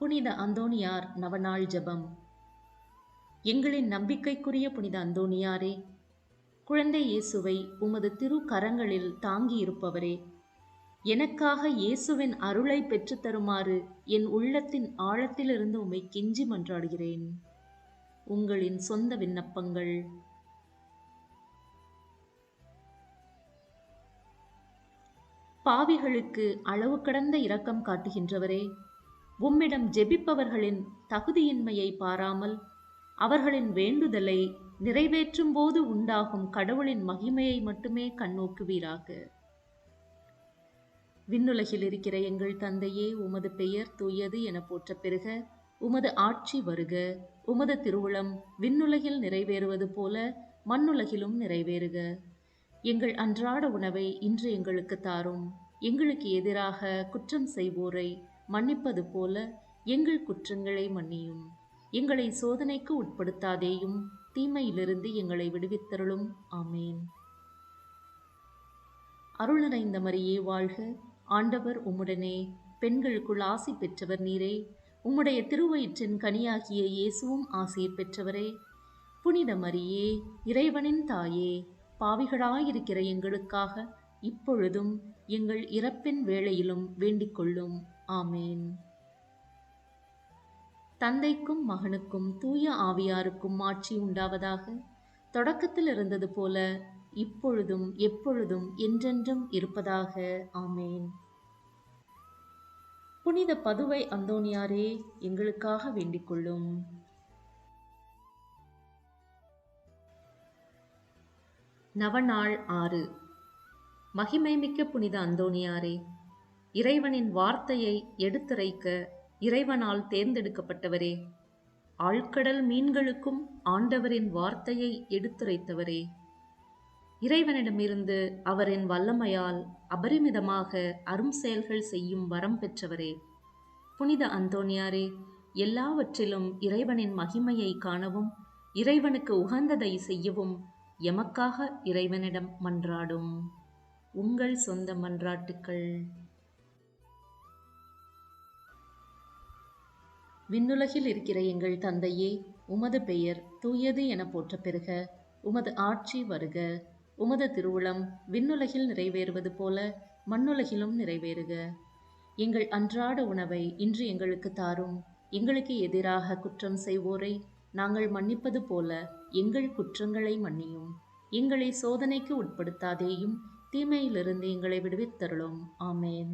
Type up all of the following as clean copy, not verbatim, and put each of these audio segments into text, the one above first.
புனித அந்தோணியார் நவநாள் ஜெபம். எங்களின் நம்பிக்கைக்குரிய புனித அந்தோணியாரே, குழந்தை இயேசுவை உமது திரு கரங்களில் தாங்கியிருப்பவரே, எனக்காக இயேசுவின் அருளை பெற்றுத்தருமாறு என் உள்ளத்தின் ஆழத்திலிருந்து உம்மை கெஞ்சி மன்றாடுகிறேன். உங்களின் சொந்த விண்ணப்பங்கள். பாவிகளுக்கு அளவு கடந்த இரக்கம் காட்டுகின்றவரே, உம்மிடம் ஜெபிப்பவர்களின் தகுதியின்மையை பாராமல் அவர்களின் வேண்டுதலை நிறைவேற்றும் போது உண்டாகும் கடவுளின் மகிமையை மட்டுமே கண்ணோக்குவீராக. விண்ணுலகில் இருக்கிற எங்கள் தந்தையே, உமது பெயர் தூயது என போற்றப் பெறுக. உமது ஆட்சி வருக. உமது திருவுளம் விண்ணுலகில் நிறைவேறுவது போல மண்ணுலகிலும் நிறைவேறுக. எங்கள் அன்றாட உணவை இன்று எங்களுக்கு தாரும். எங்களுக்கு எதிராக குற்றம் செய்வோரை மன்னிப்பது போல எங்கள் குற்றங்களை மன்னியும். எங்களை சோதனைக்கு உட்படுத்தாதேயும், தீமையிலிருந்து எங்களை விடுவித்தருளும். ஆமேன். அருள் நிறைந்த மரியே வாழ்க. ஆண்டவர் உம்முடனே, பெண்களுக்குள் ஆசி பெற்றவர் நீரே. உம்முடைய திருவயிற்றின் கனியாகிய இயேசுவும் ஆசீர் பெற்றவரே. புனித மரியே, இறைவனின் தாயே, பாவிகளாயிருக்கிற எங்களுக்காக இப்பொழுதும் எங்கள் இறப்பின் வேளையிலும் வேண்டிக் கொள்ளும். ஆமேன். தந்தைக்கும் மகனுக்கும் தூய ஆவியாருக்கும் ஆட்சி உண்டாவதாக. தொடக்கத்தில் இருந்தது போல இப்பொழுதும் எப்பொழுதும் என்றென்றும் இருப்பதாக. ஆமேன். புனித பதுவை அந்தோணியாரே, எங்களுக்காக வேண்டிக் கொள்ளும். நவநாள் 6. மகிமைமிக்க புனித அந்தோணியாரே, இறைவனின் வார்த்தையை எடுத்துரைக்க இறைவனால் தேர்ந்தெடுக்கப்பட்டவரே, ஆழ்கடல் மீன்களுக்கும் ஆண்டவரின் வார்த்தையை எடுத்துரைத்தவரே, இறைவனிடமிருந்து அவரின் வல்லமையால் அபரிமிதமாக அரும் செயல்கள் செய்யும் வரம் பெற்றவரே, புனித அந்தோணியாரே, எல்லாவற்றிலும் இறைவனின் மகிமையை காணவும் இறைவனுக்கு உகந்ததை செய்யவும் எமக்காக இறைவனிடம் மன்றாடும். உங்கள் சொந்த மன்றாட்டுக்கள். விண்ணுலகில் இருக்கிற எங்கள் தந்தையே, உமது பெயர் தூயது என போற்றப் பெறுக. உமது ஆட்சி வருக. உமது திருவுளம் விண்ணுலகில் நிறைவேறுவது போல மண்ணுலகிலும் நிறைவேறுக. எங்கள் அன்றாட உணவை இன்று எங்களுக்கு தாரும். எங்களுக்கு எதிராக குற்றம் செய்வோரை நாங்கள் மன்னிப்பது போல எங்கள் குற்றங்களை மன்னியும். எங்களை சோதனைக்கு உட்படுத்தாதேயும், தீமையிலிருந்து எங்களை விடுவித்தருளும். ஆமேன்.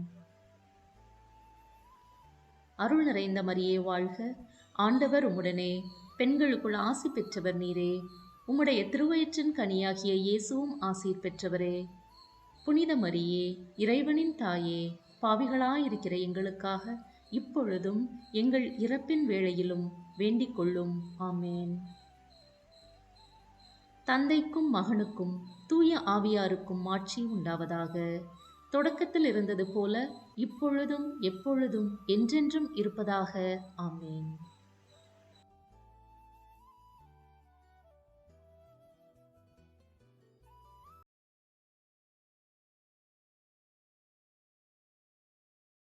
அருள் நிறைந்த மரியே வாழ்க. ஆண்டவர் உம்முடனே, பெண்களுக்குள் ஆசி பெற்றவர் நீரே. உம்முடைய திருவயிற்றின் கனியாகிய இயேசுவும் ஆசீர் பெற்றவரே. புனித மரியே, இறைவனின் தாயே, பாவிகளாயிருக்கிற எங்களுக்காக இப்பொழுதும் எங்கள் இறப்பின் வேளையிலும் வேண்டிக் கொள்ளும். ஆமேன். தந்தைக்கும் மகனுக்கும் தூய ஆவியாருக்கும் ஆட்சி உண்டாவதாக. தொடக்கத்தில் இருந்தது போல இப்பொழுதும் எப்பொழுதும் என்றென்றும் இருப்பதாக. ஆமேன்.